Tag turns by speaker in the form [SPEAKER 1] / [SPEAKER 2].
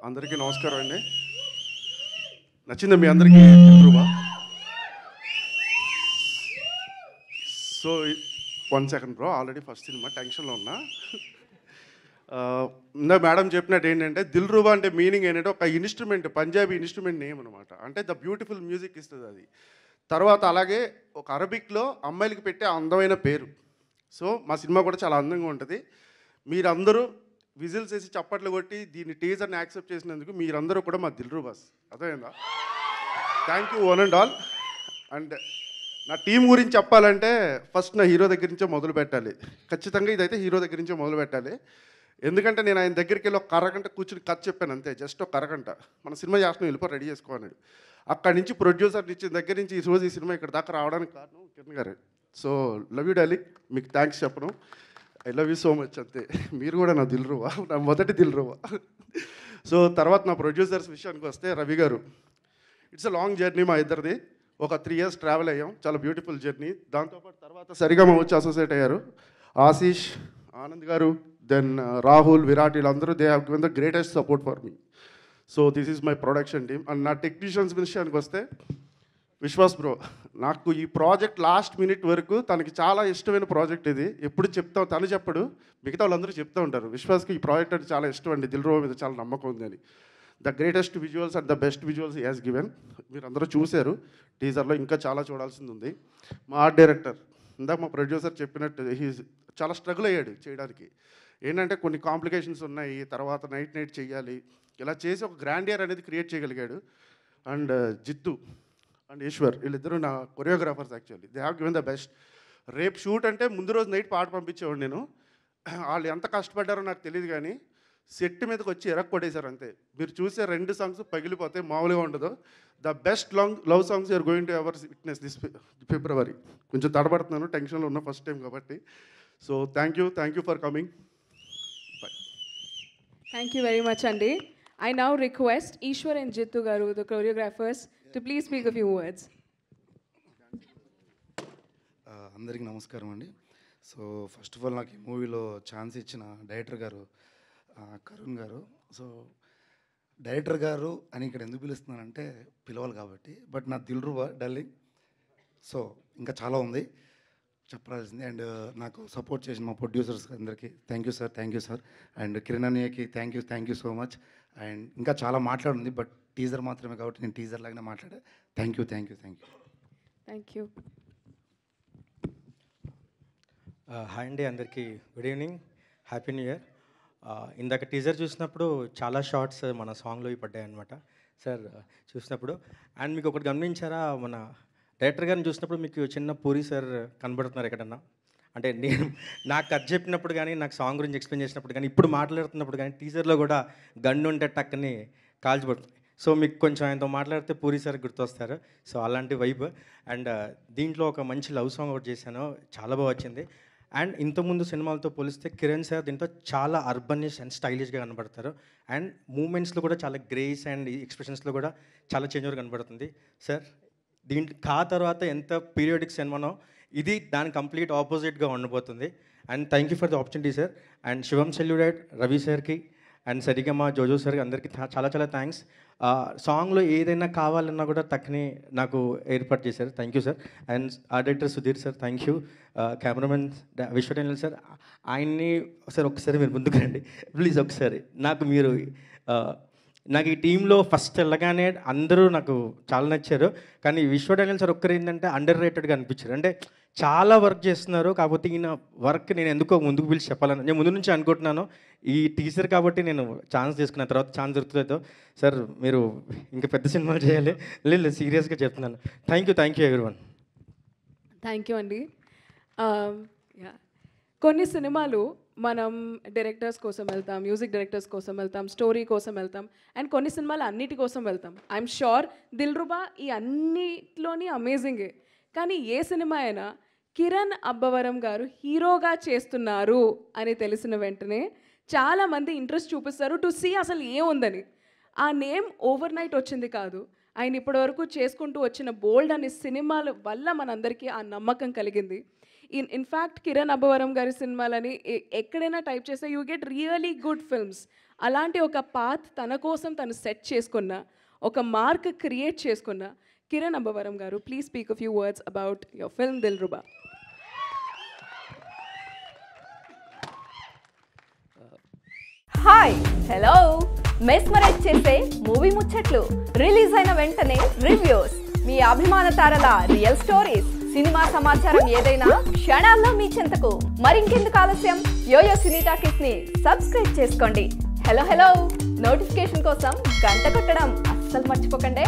[SPEAKER 1] అందరికీ నమస్కారం అండి. నచ్చిందా మీ అందరికీ Dilruba? So 1 second bro, already first cinema టెన్షన్లో ఉన్నా. ఇందా మేడం చెప్పినట్టు ఏంటంటే దిల్రుబా అంటే మీనింగ్ ఏంటంటే ఒక ఇన్స్ట్రుమెంట్, పంజాబీ ఇన్స్ట్రుమెంట్ నేమ్ అనమాట. అంటే ద బ్యూటిఫుల్ మ్యూజిక్ ఇస్తుంది అది. తర్వాత అలాగే ఒక అరబిక్లో అమ్మాయిలకి పెట్టే అందమైన పేరు. సో మా సినిమా కూడా చాలా అందంగా ఉంటుంది. మీరందరూ విజిల్స్ వేసి చప్పట్లు కొట్టి దీన్ని టీజర్ని యాక్సెప్ట్ చేసినందుకు మీరందరూ కూడా మా దిల్రుబాస్. అర్థమైందా? Thank you one and all. And నా టీం గురించి చెప్పాలంటే ఫస్ట్ నా హీరో దగ్గర నుంచే మొదలు పెట్టాలి. ఖచ్చితంగా ఇదైతే హీరో దగ్గర నుంచే మొదలు పెట్టాలి. ఎందుకంటే నేను ఆయన దగ్గరికి వెళ్ళి ఒక అరగంట కూర్చుని కథ చెప్పాను అంతే, జస్ట్ ఒక అరగంట. మన సినిమా చేస్తున్నాం, వెళ్ళిపో రెడీ చేసుకోన్నాడు. అక్కడి నుంచి ప్రొడ్యూసర్ ఇచ్చిన దగ్గర నుంచి ఈ రోజు ఈ సినిమా ఇక్కడ దాకా రావడానికి కారణం కిరణ్ గారు. సో లవ్ యూ డార్లింగ్, మీకు థ్యాంక్స్ చెప్పను. I love you so much అంతే. మీరు కూడా నా దిల్రుబా, నా మొదటి దిల్రుబా. సో తర్వాత నా ప్రొడ్యూసర్స్ విషయానికి వస్తే రవి గారు, ఇట్స్ అ లాంగ్ జర్నీ మా ఇద్దరిది. ఒక 3 years ట్రావెల్ అయ్యాం, చాలా బ్యూటిఫుల్ జర్నీ. దాంతోపాటు తర్వాత సరిగమ వచ్చి అసోసియేట్ అయ్యారు ఆశీష్, ఆనంద్ గారు, దెన్ రాహుల్, విరాట్, వీళ్ళందరూ they have given the greatest support for me. So this is my production team. And నా టెక్నీషియన్స్ విషయానికి వస్తే విశ్వాస్ బ్రో, నాకు ఈ ప్రాజెక్ట్ లాస్ట్ మినిట్ వరకు తనకి చాలా ఇష్టమైన ప్రాజెక్ట్ ఇది. ఎప్పుడు చెప్తాం, తను చెప్పడు, మిగతా వాళ్ళందరూ చెప్తూ ఉంటారు విశ్వాస్కి ఈ ప్రాజెక్ట్ అంటే చాలా ఇష్టం అండి, దిల్రుబా మీద చాలా నమ్మకం ఉంది అని. The greatest visuals and the best visuals he has given. మీరు అందరూ చూశారు టీజర్లో, ఇంకా చాలా చూడాల్సింది ఉంది. మా ఆర్ట్ డైరెక్టర్, ఇందాక మా ప్రొడ్యూసర్ చెప్పినట్టు హీ చాలా స్ట్రగుల్ అయ్యాడు చేయడానికి. ఏంటంటే కొన్ని కాంప్లికేషన్స్ ఉన్నాయి, తర్వాత నైట్ చేయాలి, ఇలా చేసి ఒక గ్రాండియర్ అనేది క్రియేట్ చేయగలిగాడు. అండ్ జిత్తు అండ్ ఈశ్వర్, వీళ్ళిద్దరూ నా choreographers. Actually they have given the best. రేపు షూట్ అంటే ముందు రోజు నైట్ పాట పంపించేవాడు నేను. వాళ్ళు ఎంత కష్టపడ్డారో నాకు తెలియదు, కానీ సెట్ మీదకి వచ్చి కొట్టేశారు అంతే. మీరు చూసే 2 సాంగ్స్ పగిలిపోతాయి, మామూలుగా ఉండదు. The best love songs you're going to ever witness this February. కొంచెం తడబడుతున్నాను, టెన్షన్లో ఉన్న ఫస్ట్ టైం కాబట్టి. So thank you for coming. Bye.
[SPEAKER 2] Thank you very much, Andy. I now request Ishwar and Jittu Garu, the choreographers, to please speak a few words.
[SPEAKER 3] అందరికీ నమస్కారం అండి. So first of all నాకు ఈ మూవీలో chance ఇచ్చిన director గారు కరుణ్ గారు. So director గారు అని ఇక్కడ ఎందుకు పిలుస్తున్నానంటే పిలవాలి కాబట్టి. బట్ నా దిల్రుబా డార్లింగ్. సో ఇంకా చాలా ఉంది చెప్పాల్సింది. అండ్ నాకు సపోర్ట్ చేసిన మా ప్రొడ్యూసర్స్ అందరికీ thank you sir. And Kiran అన్నయ్యకి thank you so much. And ఇంకా చాలా మాట్లాడుంది, బట్ టీజర్ మాత్రమే కాబట్టి నేను టీజర్ లాగానే మాట్లాడా. Thank you.
[SPEAKER 2] Thank you.
[SPEAKER 4] Hi అండి, అందరికీ good evening, happy new year. ఇందాక టీజర్ చూసినప్పుడు చాలా షార్ట్స్ మన సాంగ్లో పడ్డాయి అనమాట సార్ చూసినప్పుడు. అండ్ మీకు ఒకటి గమనించారా, మన డైరెక్టర్ గారిని చూసినప్పుడు మీకు చిన్న పూరి సార్ కనబడుతున్నారు ఎక్కడన్నా? అంటే నేను నాకు కథ చెప్పినప్పుడు కానీ, నాకు సాంగ్ గురించి ఎక్స్ప్లెయిన్ చేసినప్పుడు కానీ, ఇప్పుడు మాట్లాడుతున్నప్పుడు కానీ టీజర్లో కూడా గన్ను ఉంటే టక్కని కాల్చిపడుతుంది. సో మీకు కొంచెం ఆయనతో మాట్లాడితే పూరి సార్ గుర్తొస్తారు. సో అలాంటి వైబ్. అండ్ దీంట్లో ఒక మంచి లవ్ సాంగ్ ఒకటి చేశాను, చాలా బాగా వచ్చింది. అండ్ ఇంతకుముందు సినిమాలతో పోలిస్తే కిరణ్ సార్ దీంట్లో చాలా అర్బనిష్ అండ్ స్టైలిష్గా కనబడతారు. అండ్ మూమెంట్స్లో కూడా చాలా గ్రేస్ అండ్ ఎక్స్ప్రెషన్స్లో కూడా చాలా చేంజ్ ఓవర్ కనబడుతుంది సార్. దీంట్లో తర్వాత ఎంత పీరియాడిక్ సినిమానో ఇది దాని కంప్లీట్ ఆపోజిట్గా ఉండబోతుంది. And thank you for the opportunity sir. And Shivam సెల్యూడైట్, రవి సార్కి అండ్ సరిగమ జోజో సార్ అందరికీ చాలా థ్యాంక్స్. సాంగ్లో ఏదైనా కావాలన్నా కూడా తక్కని నాకు ఏర్పాటు చేశారు. Thank you sir. And art director Sudheer sir thank you. Cameraman విశ్వటేనియల్ సార్, ఆయన్ని ఒకసారి మీరు ముందుకు రండి ప్లీజ్. ఒకసారి నాకు ఈ టీంలో ఫస్ట్ వెళ్ళగానే అందరూ నాకు చాలా నచ్చారు. కానీ విశ్వటేనియల్ సార్ ఒక్కరు ఏంటంటే అండర్ రేటెడ్గా అనిపించారు. అంటే చాలా వర్క్ చేస్తున్నారు, కాకపోతే ఈయన వర్క్ నేను ఎందుకో ముందుకు పిలిచి చెప్పాలని నేను ముందు నుంచి అనుకుంటున్నాను. ఈ టీచర్ కాబట్టి నేను ఛాన్స్ తీసుకున్న తర్వాత ఛాన్స్ దొరుకుతుందో సార్, మీరు ఇంకా పెద్ద సినిమాలు చేయాలి. లేదు సీరియస్గా చెప్తున్నాను. Thank you everyone.
[SPEAKER 2] Thank you అండి. కొన్ని సినిమాలు మనం డైరెక్టర్స్ కోసం వెళ్తాం, మ్యూజిక్ డైరెక్టర్స్ కోసం వెళ్తాం, స్టోరీ కోసం వెళ్తాం, అండ్ కొన్ని సినిమాలు అన్నిటి కోసం వెళ్తాం. ఐఎమ్ షూర్ దిల్రుబా ఈ అన్నిట్లోని అమేజింగే. కానీ ఏ సినిమా అయినా కిరణ్ అబ్బవరం గారు హీరోగా చేస్తున్నారు అని తెలిసిన వెంటనే చాలామంది ఇంట్రెస్ట్ చూపిస్తారు టు సీ అసలు ఏముందని. ఆ నేమ్ ఓవర్ నైట్ వచ్చింది కాదు, ఆయన ఇప్పటివరకు చేసుకుంటూ వచ్చిన బోల్డ్ అనే సినిమాల వల్ల మనందరికీ ఆ నమ్మకం కలిగింది. ఇన్ఫ్యాక్ట్ కిరణ్ అబ్బవరం గారి సినిమాలని ఎక్కడైనా టైప్ చేస్తే you get really good films. అలాంటి ఒక పాత్ తన కోసం తను సెట్ చేసుకున్న, ఒక మార్క్ క్రియేట్ చేసుకున్న Kiran Abbavaram garu, please speak a few words about your film Dilruba.
[SPEAKER 5] Hi, hello, mesmerise చేసే మూవీ ముచ్చట్లు, రిలీజ్ అయిన వెంటనే రివ్యూస్, మీ అభిమాన తారల రియల్ స్టోరీస్, సినిమా సమాచారం ఏదైనా క్షణాల్లో మీ చెంతకు. మరింకెందుకు ఆలస్యం, యోయో సినీ టాకీస్ ని సబ్స్క్రైబ్ చేసుకోండి. హలో హలో నోటిఫికేషన్ కోసం గంట కొట్టడం అస్సలు మర్చిపోకండి.